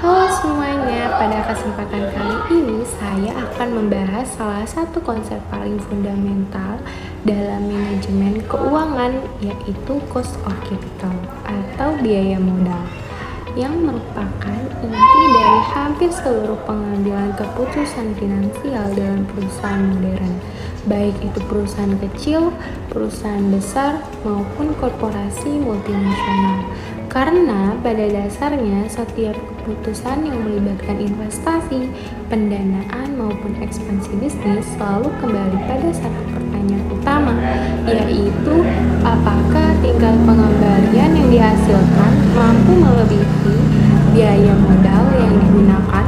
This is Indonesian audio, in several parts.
Halo semuanya, pada kesempatan kali ini saya akan membahas salah satu konsep paling fundamental dalam manajemen keuangan, yaitu cost of capital atau biaya modal, yang merupakan inti dari hampir seluruh pengambilan keputusan finansial dalam perusahaan modern, baik itu perusahaan kecil, perusahaan besar, maupun korporasi multinasional. Karena pada dasarnya setiap keputusan yang melibatkan investasi, pendanaan maupun ekspansi bisnis selalu kembali pada satu pertanyaan utama, yaitu apakah tingkat pengembalian yang dihasilkan mampu melebihi biaya modal yang digunakan.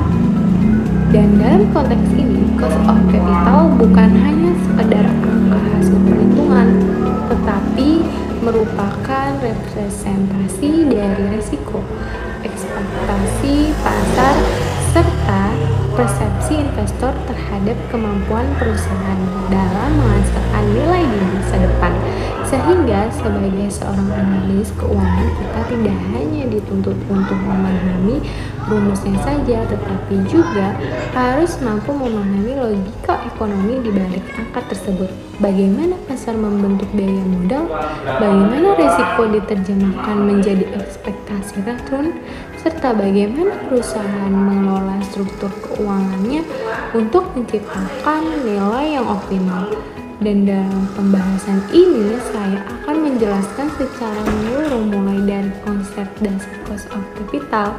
Dan dalam konteks ini, cost of capital bukan hanya sekedar angka hasil perhitungan, tetapi merupakan representasi dari risiko, ekspektasi pasar, serta persepsi investor terhadap kemampuan perusahaan dalam menghasilkan nilai di masa depan. Sehingga sebagai seorang analis keuangan, kita tidak hanya dituntut untuk memahami rumusnya saja, tetapi juga harus mampu memahami logika ekonomi di balik angka tersebut. Bagaimana pasar membentuk biaya modal, bagaimana risiko diterjemahkan menjadi ekspektasi return, serta bagaimana perusahaan mengelola struktur keuangannya untuk menciptakan nilai yang optimal. Dan dalam pembahasan ini saya akan menjelaskan secara menyeluruh mulai dari konsep dasar cost of capital,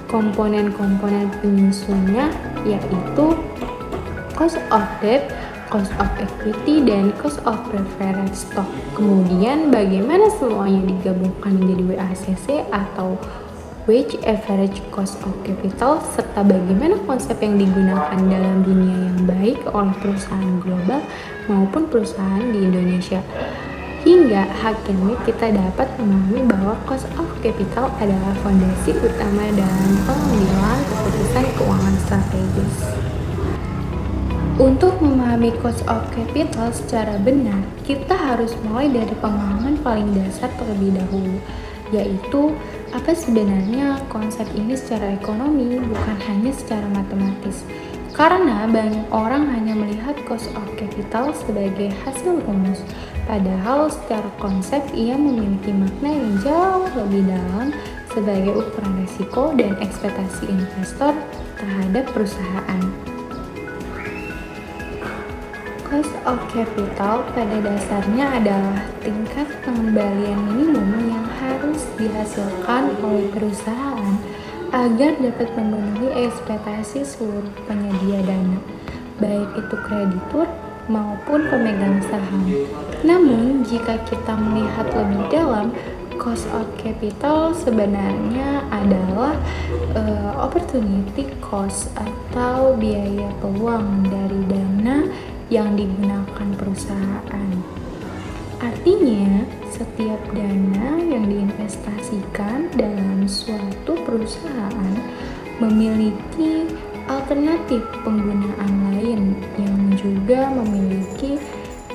komponen-komponen penyusunnya yaitu cost of debt, cost of equity, dan cost of preferred stock. Kemudian bagaimana semuanya digabungkan menjadi WACC atau Weighted Average Cost of Capital, serta bagaimana konsep yang digunakan dalam dunia yang baik oleh perusahaan global maupun perusahaan di Indonesia. Hingga akhirnya kita dapat memahami bahwa cost of capital adalah fondasi utama dalam pengambilan keputusan keuangan strategis. Untuk memahami cost of capital secara benar, kita harus mulai dari pemahaman paling dasar terlebih dahulu, yaitu apa sebenarnya konsep ini secara ekonomi, bukan hanya secara matematis. Karena banyak orang hanya melihat cost of capital sebagai hasil rumus, padahal secara konsep ia memiliki makna yang jauh lebih dalam sebagai ukuran risiko dan ekspektasi investor terhadap perusahaan. Cost of capital pada dasarnya adalah tingkat pengembalian minimum yang harus dihasilkan oleh perusahaan agar dapat memenuhi ekspektasi seluruh penyedia dana, baik itu kreditur maupun pemegang saham. Namun, jika kita melihat lebih dalam, cost of capital sebenarnya adalah opportunity cost atau biaya peluang dari dana yang digunakan perusahaan. Artinya, setiap dana yang diinvestasikan dalam suatu perusahaan memiliki alternatif penggunaan lain yang juga memiliki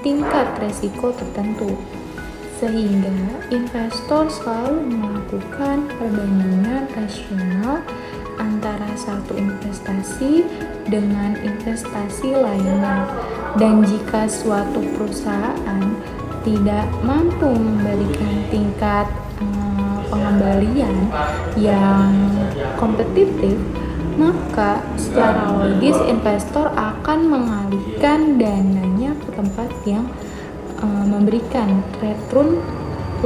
tingkat resiko tertentu, sehingga investor selalu melakukan perbandingan rasional antara satu investasi dengan investasi lainnya. Dan jika suatu perusahaan tidak mampu memberikan tingkat pengembalian yang kompetitif, maka secara logis investor akan mengalihkan dananya ke tempat yang memberikan return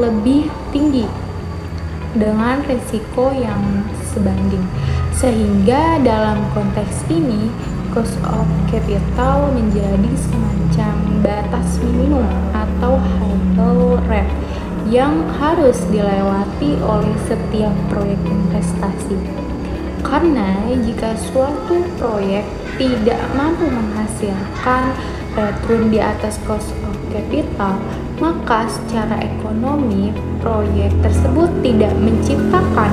lebih tinggi dengan risiko yang sebanding. Sehingga dalam konteks ini, cost of capital menjadi semacam batas minimum atau hurdle rate yang harus dilewati oleh setiap proyek investasi. Karena jika suatu proyek tidak mampu menghasilkan return di atas cost of capital, maka secara ekonomi proyek tersebut tidak menciptakan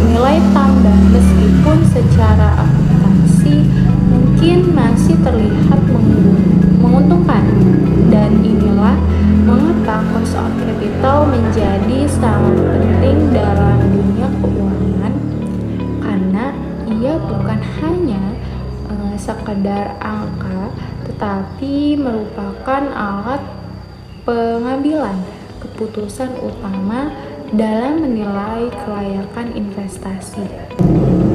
nilai tambah meskipun secara akuntansi mungkin masih terlihat menguntungkan. Dan inilah mengapa cost of capital menjadi sangat penting dalam dunia keuangan, karena ia bukan hanya sekedar angka, tetapi merupakan alat pengambilan keputusan utama dalam menilai kelayakan investasi.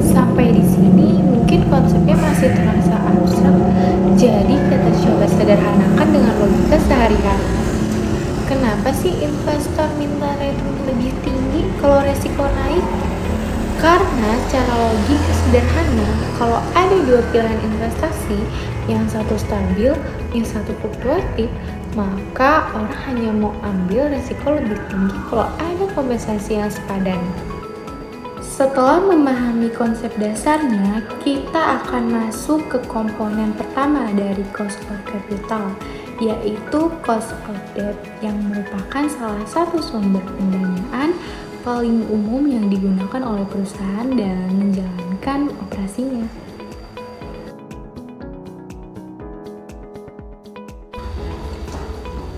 Sampai di sini mungkin konsepnya masih terasa abstrak, jadi kita coba sederhanakan dengan logika sehari-hari. Kenapa sih investor minta return lebih tinggi kalau resiko naik? Karena secara logik sederhana, kalau ada dua pilihan investasi, yang satu stabil, yang satu fluktuatif, maka orang hanya mau ambil resiko lebih tinggi kalau ada kompensasi yang sepadan. Setelah memahami konsep dasarnya, kita akan masuk ke komponen pertama dari cost of capital, yaitu cost of debt yang merupakan salah satu sumber pendanaan paling umum yang digunakan oleh perusahaan dalam menjalankan operasinya.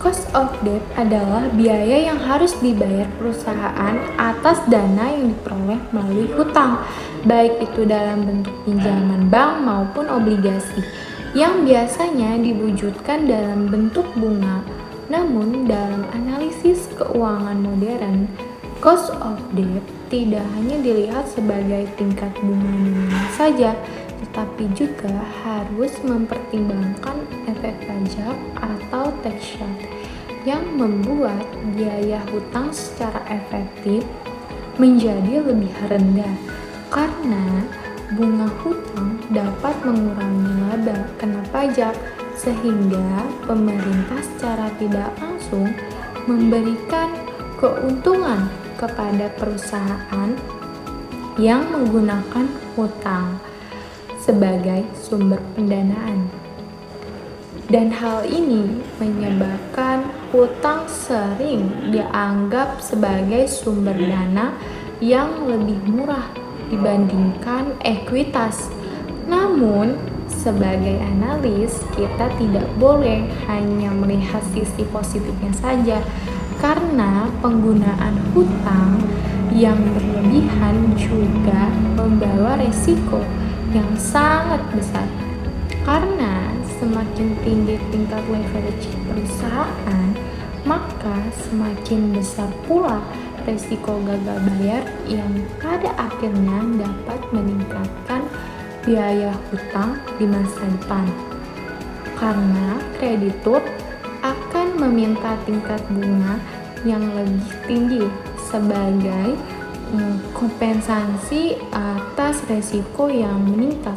Cost of debt adalah biaya yang harus dibayar perusahaan atas dana yang diperoleh melalui hutang, baik itu dalam bentuk pinjaman bank maupun obligasi, yang biasanya diwujudkan dalam bentuk bunga. Namun, dalam analisis keuangan modern, cost of debt tidak hanya dilihat sebagai tingkat bunga nominal saja, tetapi juga harus mempertimbangkan efek pajak atau tax shield yang membuat biaya hutang secara efektif menjadi lebih rendah, karena bunga hutang dapat mengurangi laba kena pajak, sehingga pemerintah secara tidak langsung memberikan keuntungan kepada perusahaan yang menggunakan hutang sebagai sumber pendanaan. Dan hal ini menyebabkan hutang sering dianggap sebagai sumber dana yang lebih murah dibandingkan ekuitas. Namun, sebagai analis, kita tidak boleh hanya melihat sisi positifnya saja, karena penggunaan hutang yang berlebihan juga membawa resiko yang sangat besar. Karena semakin tinggi tingkat leverage perusahaan, maka semakin besar pula resiko gagal bayar yang pada akhirnya dapat meningkatkan biaya hutang di masa depan. Karena kreditur akan meminta tingkat bunga yang lebih tinggi sebagai kompensasi atas resiko yang meningkat.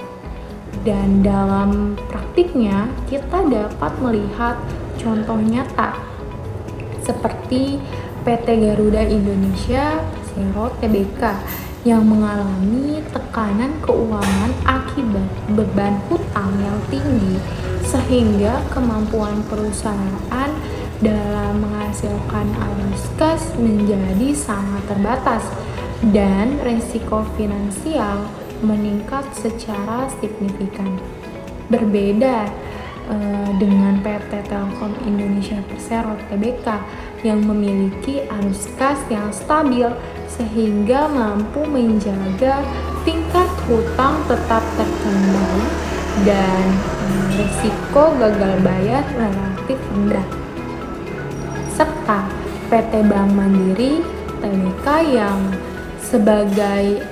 Dan dalam praktiknya kita dapat melihat contoh nyata seperti PT Garuda Indonesia Persero Tbk yang mengalami tekanan keuangan akibat beban hutang yang tinggi, sehingga kemampuan perusahaan dalam menghasilkan arus kas menjadi sangat terbatas dan resiko finansial meningkat secara signifikan. Berbeda dengan PT Telkom Indonesia Persero Tbk yang memiliki arus kas yang stabil sehingga mampu menjaga tingkat hutang tetap terkendali dan risiko gagal bayar relatif rendah. Serta PT Bank Mandiri Tbk yang sebagai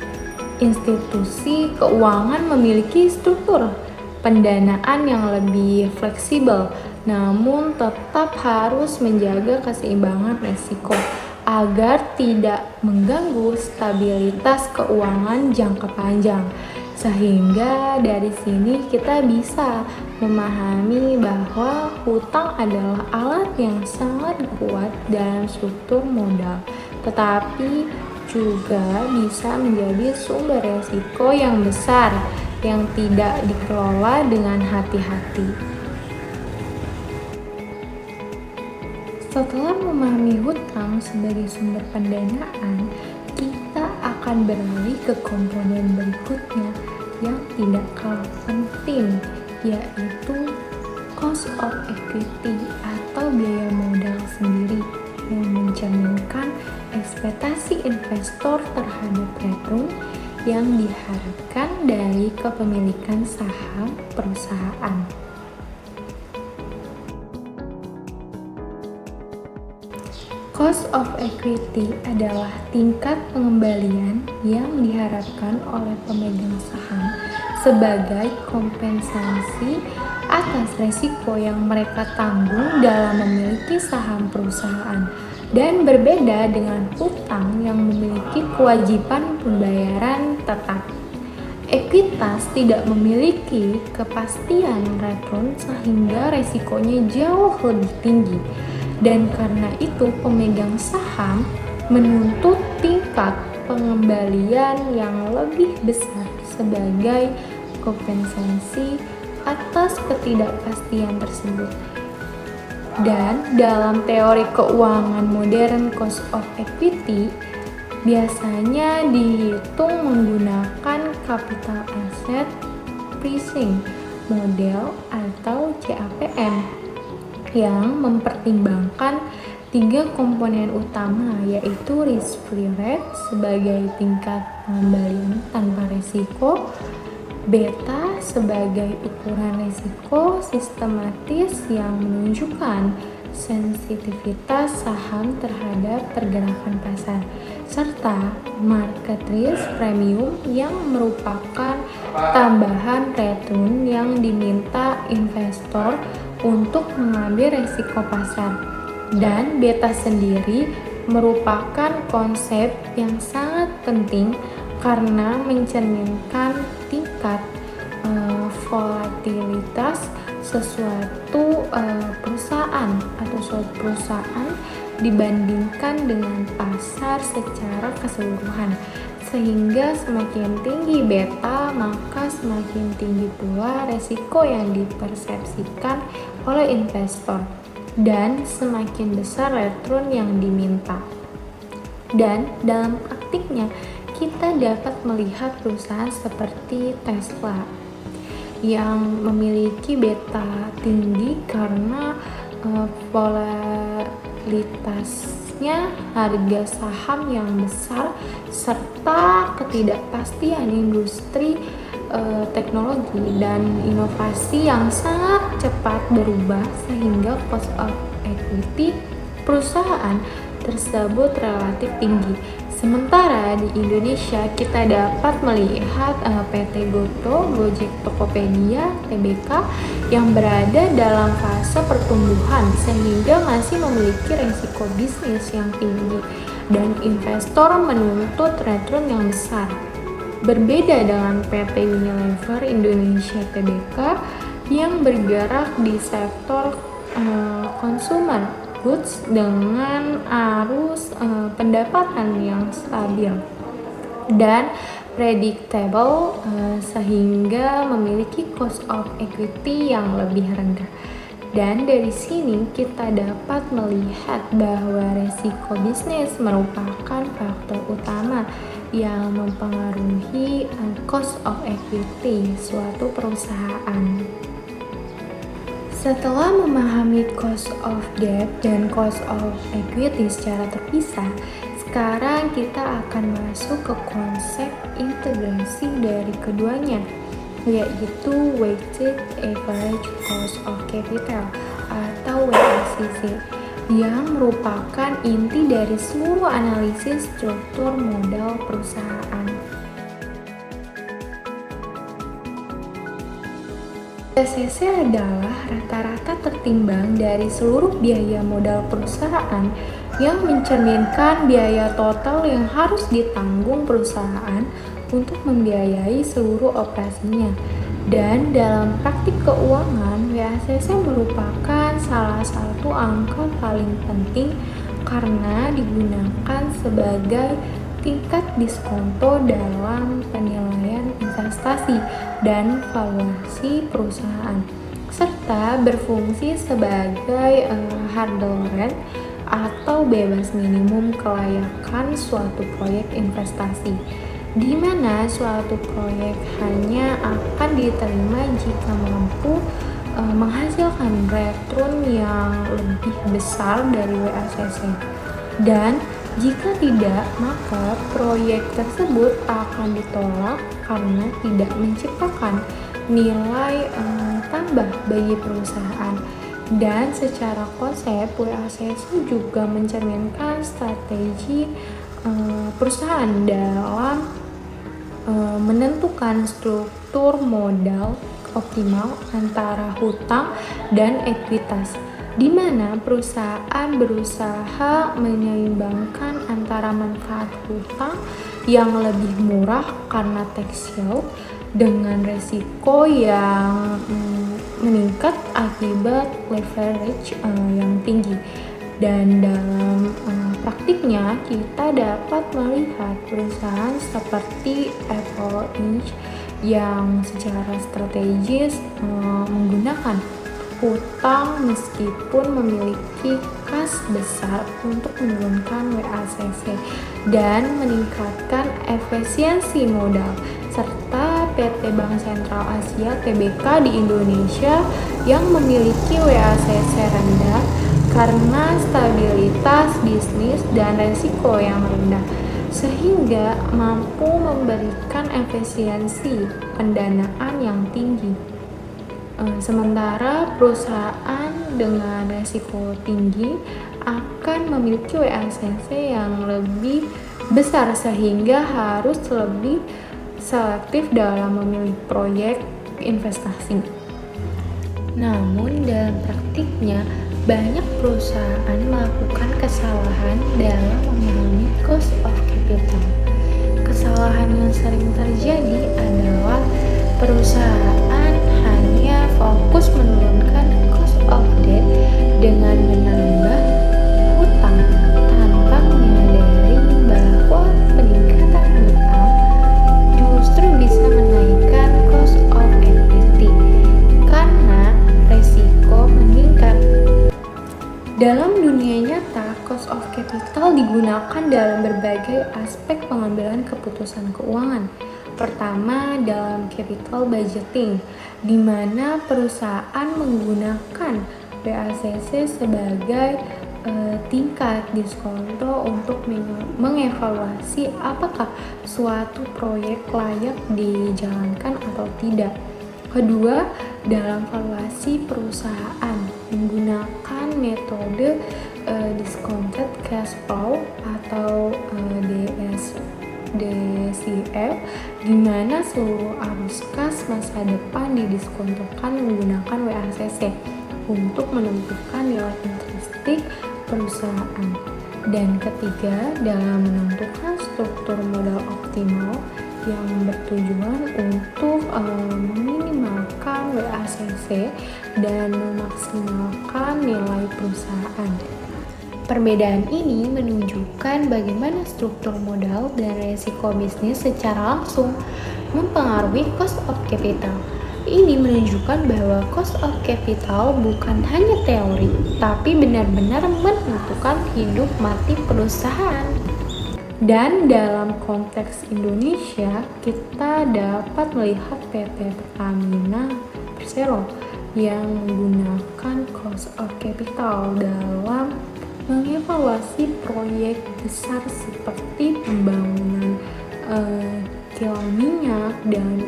institusi keuangan memiliki struktur pendanaan yang lebih fleksibel, namun tetap harus menjaga keseimbangan risiko agar tidak mengganggu stabilitas keuangan jangka panjang. Sehingga dari sini kita bisa memahami bahwa hutang adalah alat yang sangat kuat dalam struktur modal, tetapi juga bisa menjadi sumber risiko yang besar yang tidak dikelola dengan hati-hati. Setelah memahami hutang sebagai sumber pendanaan, kita akan beralih ke komponen berikutnya yang tidak kalah penting, yaitu cost of equity atau biaya modal sendiri yang mencerminkan ekspektasi investor terhadap return yang diharapkan dari kepemilikan saham perusahaan. Cost of equity adalah tingkat pengembalian yang diharapkan oleh pemegang saham sebagai kompensasi atas risiko yang mereka tanggung dalam memiliki saham perusahaan, dan berbeda dengan hutang yang memiliki kewajiban pembayaran tetap. Ekuitas tidak memiliki kepastian return sehingga risikonya jauh lebih tinggi. Dan karena itu pemegang saham menuntut tingkat pengembalian yang lebih besar sebagai kompensasi atas ketidakpastian tersebut. Dan dalam teori keuangan modern, cost of equity biasanya dihitung menggunakan capital asset pricing model atau CAPM yang mempertimbangkan 3 komponen utama, yaitu risk-free rate sebagai tingkat pengembalian tanpa risiko, beta sebagai ukuran risiko sistematis yang menunjukkan sensitivitas saham terhadap pergerakan pasar, serta market risk premium yang merupakan tambahan return yang diminta investor untuk mengambil risiko pasar. Dan beta sendiri merupakan konsep yang sangat penting karena mencerminkan tingkat volatilitas suatu perusahaan dibandingkan dengan pasar secara keseluruhan. Sehingga semakin tinggi beta, maka semakin tinggi pula resiko yang dipersepsikan oleh investor dan semakin besar return yang diminta. Dan dalam praktiknya kita dapat melihat perusahaan seperti Tesla yang memiliki beta tinggi karena volatilitasnya, harga saham yang besar, serta ketidakpastian industri teknologi dan inovasi yang sangat cepat berubah, sehingga cost of equity perusahaan tersebut relatif tinggi. Sementara di Indonesia kita dapat melihat PT Goto, Gojek Tokopedia, Tbk yang berada dalam fase pertumbuhan sehingga masih memiliki risiko bisnis yang tinggi dan investor menuntut return yang besar. Berbeda dengan PT Unilever Indonesia Tbk yang bergerak di sektor consumer goods dengan arus pendapatan yang stabil dan predictable sehingga memiliki cost of equity yang lebih rendah. Dan dari sini kita dapat melihat bahwa resiko bisnis merupakan faktor utama yang mempengaruhi cost of equity suatu perusahaan. Setelah memahami cost of debt dan cost of equity secara terpisah, sekarang kita akan masuk ke konsep integrasi dari keduanya, yaitu weighted average cost of capital atau WACC, yang merupakan inti dari seluruh analisis struktur modal perusahaan. TCC adalah rata-rata tertimbang dari seluruh biaya modal perusahaan yang mencerminkan biaya total yang harus ditanggung perusahaan untuk membiayai seluruh operasinya. Dan dalam praktik keuangan, WACC merupakan salah satu angka paling penting karena digunakan sebagai tingkat diskonto dalam penilaian investasi dan valuasi perusahaan, serta berfungsi sebagai hurdle rate atau bebas minimum kelayakan suatu proyek investasi, di mana suatu proyek hanya akan diterima jika mampu menghasilkan return yang lebih besar dari WACC. Dan jika tidak, maka proyek tersebut akan ditolak karena tidak menciptakan nilai tambah bagi perusahaan. Dan secara konsep, WACC juga mencerminkan strategi perusahaan dalam menentukan struktur modal optimal antara hutang dan ekuitas, di mana perusahaan berusaha menyeimbangkan antara manfaat hutang yang lebih murah karena tax shield dengan resiko yang meningkat akibat leverage yang tinggi. Dan dalam praktiknya kita dapat melihat perusahaan seperti Apple Inc. yang secara strategis menggunakan hutang meskipun memiliki kas besar untuk menurunkan WACC dan meningkatkan efisiensi modal, serta PT Bank Sentral Asia (TBK) di Indonesia yang memiliki WACC rendah karena stabilitas bisnis dan risiko yang rendah, sehingga mampu memberikan efisiensi pendanaan yang tinggi. Sementara perusahaan dengan risiko tinggi akan memiliki WACC yang lebih besar sehingga harus lebih selektif dalam memilih proyek investasi. Namun dalam praktiknya, banyak perusahaan melakukan kesalahan dalam memahami cost of capital. Kesalahan yang sering terjadi adalah perusahaan hanya fokus menurunkan cost of debt dengan menambah hutang tanpa menyadari bahwa peningkatan hutang justru bisa menaikkan cost of equity karena resiko meningkat. Dalam dunia nyata, cost of capital digunakan dalam berbagai aspek pengambilan keputusan keuangan. Pertama, dalam capital budgeting, di mana perusahaan menggunakan WACC sebagai tingkat diskonto untuk mengevaluasi apakah suatu proyek layak dijalankan atau tidak. Kedua, dalam valuasi perusahaan menggunakan metode discounted cash flow atau DCF, di mana seluruh arus kas masa depan didiskontokan menggunakan WACC untuk menentukan nilai intrinsik perusahaan. Dan ketiga, dalam menentukan struktur modal optimal yang bertujuan untuk meminimalkan WACC dan memaksimalkan nilai perusahaan. Perbedaan ini menunjukkan bagaimana struktur modal dan resiko bisnis secara langsung mempengaruhi cost of capital. Ini menunjukkan bahwa cost of capital bukan hanya teori, tapi benar-benar menentukan hidup mati perusahaan. Dan dalam konteks Indonesia, kita dapat melihat PT Pertamina Persero yang menggunakan cost of capital dalam mengevaluasi proyek besar seperti pembangunan kilang minyak dan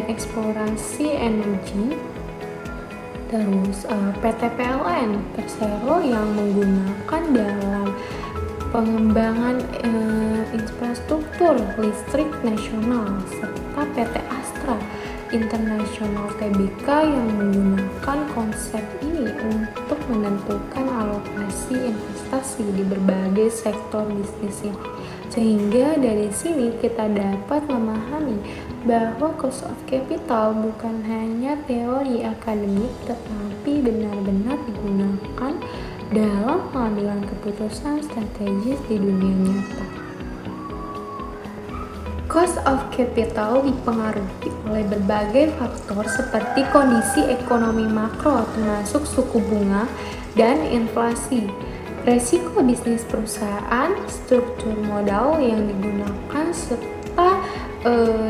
eksplorasi energi. Terus PT PLN Persero yang menggunakan dalam pengembangan infrastruktur listrik nasional, serta PT Astra internasional TBK yang menggunakan konsep ini untuk menentukan alokasi investasi di berbagai sektor bisnis ini. Sehingga dari sini kita dapat memahami bahwa cost of capital bukan hanya teori akademik tetapi benar-benar digunakan dalam pengambilan keputusan strategis di dunia nyata. Cost of capital dipengaruhi oleh berbagai faktor seperti kondisi ekonomi makro termasuk suku bunga dan inflasi, resiko bisnis perusahaan, struktur modal yang digunakan, serta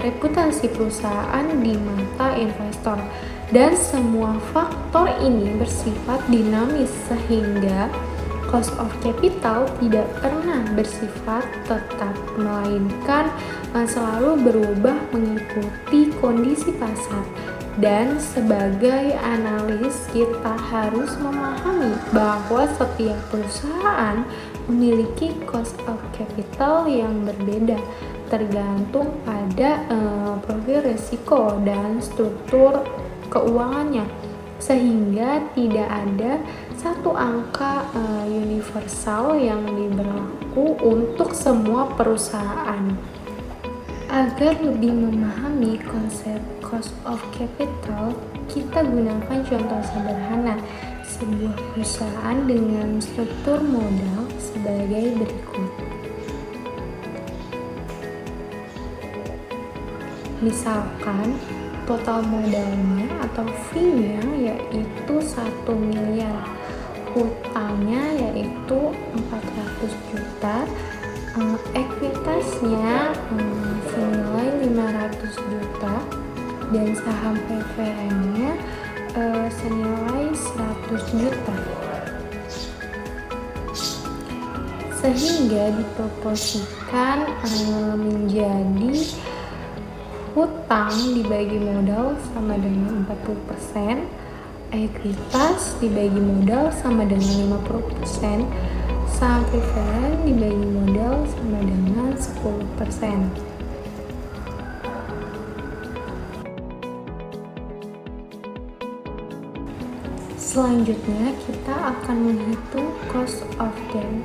reputasi perusahaan di mata investor. Dan semua faktor ini bersifat dinamis sehingga cost of capital tidak pernah bersifat tetap, melainkan selalu berubah mengikuti kondisi pasar. Dan sebagai analis kita harus memahami bahwa setiap perusahaan memiliki cost of capital yang berbeda tergantung pada profil risiko dan struktur keuangannya, sehingga tidak ada satu angka universal yang berlaku untuk semua perusahaan. Agar lebih memahami konsep cost of capital, kita gunakan contoh sederhana sebuah perusahaan dengan struktur modal sebagai berikut. Misalkan total modalnya atau fee-nya yaitu 1 miliar, hutangnya yaitu 400 juta, ekuitasnya senilai 500 juta, dan saham preferennya senilai 100 juta. Sehingga diproporsikan menjadi hutang dibagi modal sama dengan 40%, ekuitas dibagi modal sama dengan 50%, saham preferen dibagi modal sama dengan 10%. Selanjutnya kita akan menghitung cost of debt.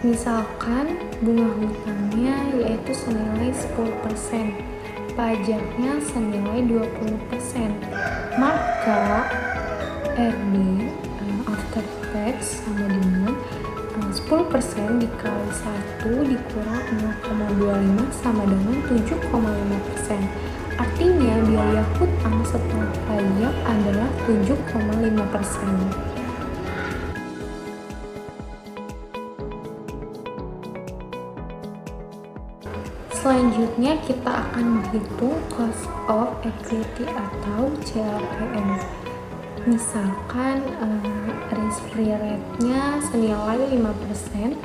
Misalkan bunga hutangnya yaitu senilai 10%, pajaknya senilai 20%, maka RD after tax sama dengan 10% dikali 1 dikurang 0,25 sama dengan 7,5%. Artinya biaya hutang setelah pajak adalah 7,5%. Selanjutnya kita akan menghitung cost of equity atau CLPM. Misalkan risk-free rate-nya senilai 5%,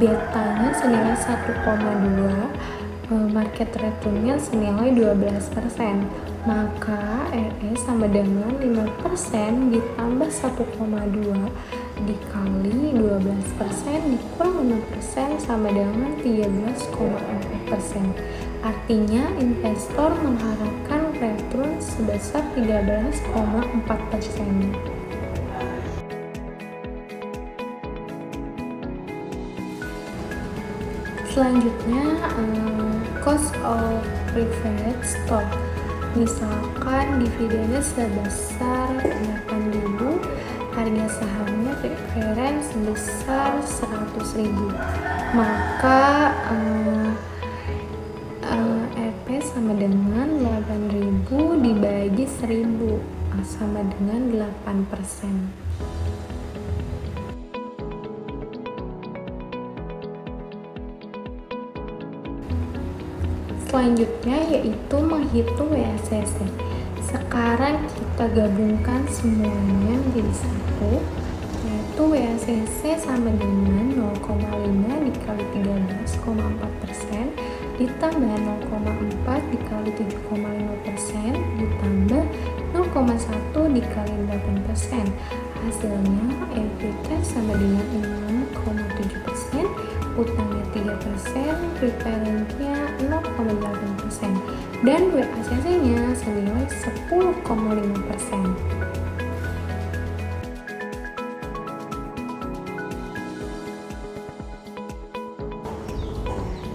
betanya senilai 1,2, market return-nya senilai 12%, maka RE sama dengan 5% ditambah 1,2 dikali 12% dikurang 5% sama dengan 13,4%. Artinya investor mengharapkan return sebesar 13,4%. Selanjutnya cost of preferred stock. Misalkan dividennya sebesar 8.000, harga sahamnya preferen sebesar 100.000, maka RP sama dengan 8.000 dibagi 1.000 sama dengan 8%. Selanjutnya yaitu menghitung WACC. Sekarang kita gabungkan semuanya menjadi satu, yaitu WACC sama dengan 0,5 dikali 13,4% ditambah 0,4 dikali 7,5% ditambah 0,1 dikali 8%. Hasilnya ekuitas sama dengan 6,7%, utangnya 3%, preferensinya 0,8%. dan WACC-nya senilai 10,5%.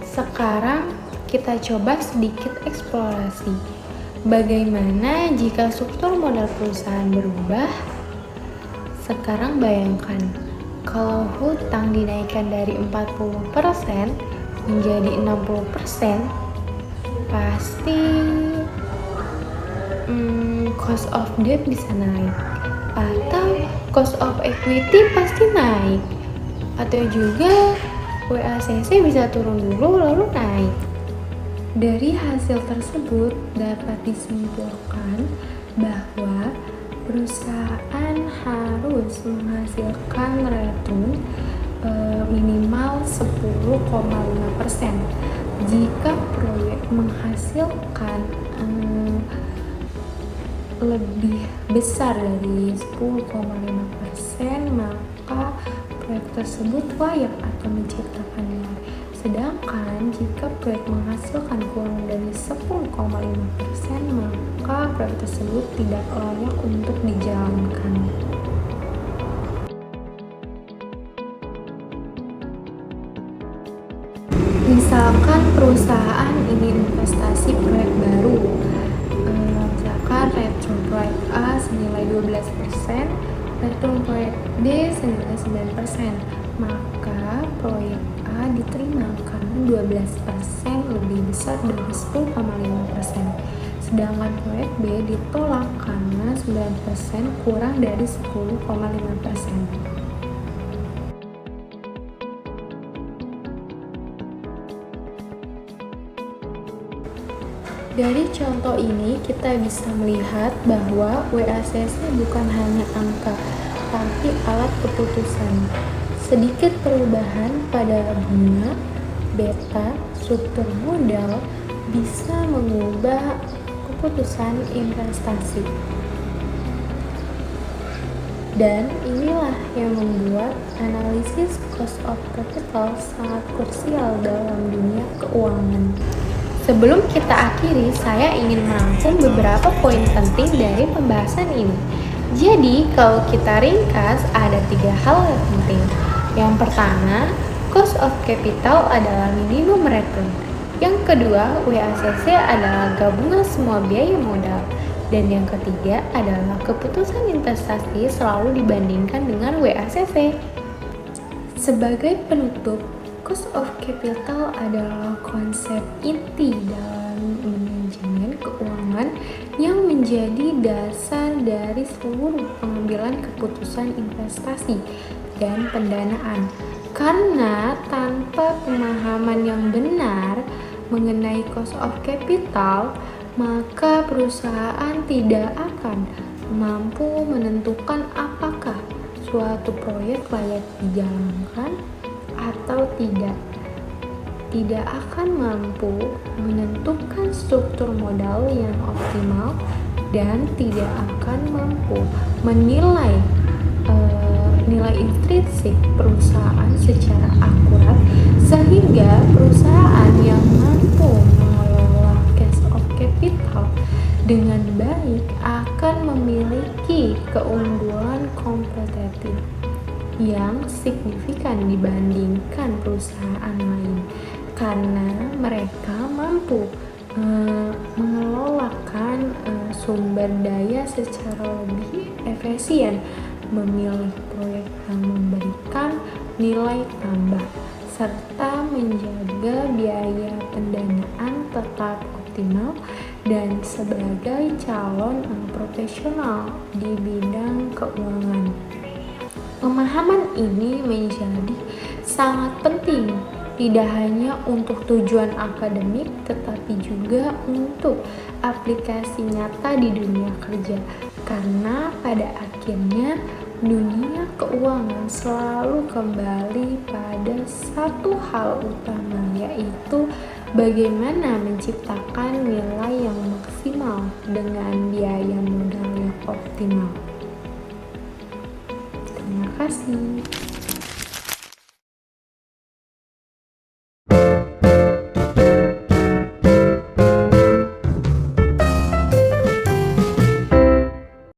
Sekarang kita coba sedikit eksplorasi. Bagaimana jika struktur modal perusahaan berubah? Sekarang bayangkan, kalau hutang dinaikkan dari 40% menjadi 60%, pasti cost of debt bisa naik, atau cost of equity pasti naik, atau juga WACC bisa turun dulu lalu naik. Dari hasil tersebut dapat disimpulkan bahwa perusahaan harus menghasilkan return minimal 10,5% jika proyek menghasilkan lebih besar dari 10,5%, maka proyek tersebut layak atau menciptakan nilai. Sedangkan jika proyek menghasilkan kurang dari 10,5%, maka proyek tersebut tidak layak untuk dijalankan. Misalkan perusahaan ingin investasi proyek baru, misalkan return proyek A senilai 12%, return proyek D senilai 9%, maka proyek A diterima karena 12% lebih besar dari 10,5%. Sedangkan proyek B ditolak karena 9% kurang dari 10,5%. Dari contoh ini kita bisa melihat bahwa WACC bukan hanya angka, tapi alat keputusan. Sedikit perubahan pada bunga, beta, struktur modal bisa mengubah keputusan investasi. Dan inilah yang membuat analisis cost of capital sangat krusial dalam dunia keuangan. Sebelum kita akhiri, saya ingin merangkum beberapa poin penting dari pembahasan ini. Jadi, kalau kita ringkas, ada 3 hal yang penting. Yang pertama, cost of capital adalah minimum return. Yang kedua, WACC adalah gabungan semua biaya modal. Dan yang ketiga adalah keputusan investasi selalu dibandingkan dengan WACC. Sebagai penutup, cost of capital adalah konsep inti dalam manajemen keuangan yang menjadi dasar dari seluruh pengambilan keputusan investasi dan pendanaan. Karena tanpa pemahaman yang benar mengenai cost of capital, maka perusahaan tidak akan mampu menentukan apakah suatu proyek layak dijalankan atau tidak akan mampu menentukan struktur modal yang optimal dan tidak akan mampu menilai nilai intrinsik perusahaan secara akurat, sehingga perusahaan yang mampu mengelola cost of capital dengan baik akan memiliki keunggulan kompetitif yang signifikan dibandingkan perusahaan lain karena mereka mampu mengelolakan sumber daya secara lebih efisien, memilih proyek yang memberikan nilai tambah, serta menjaga biaya pendanaan tetap optimal dan sebagai calon profesional di bidang keuangan. Pemahaman ini menjadi sangat penting, tidak hanya untuk tujuan akademik, tetapi juga untuk aplikasi nyata di dunia kerja. Karena pada akhirnya dunia keuangan selalu kembali pada satu hal utama, yaitu bagaimana menciptakan nilai yang maksimal dengan biaya modal yang optimal. Terima kasih.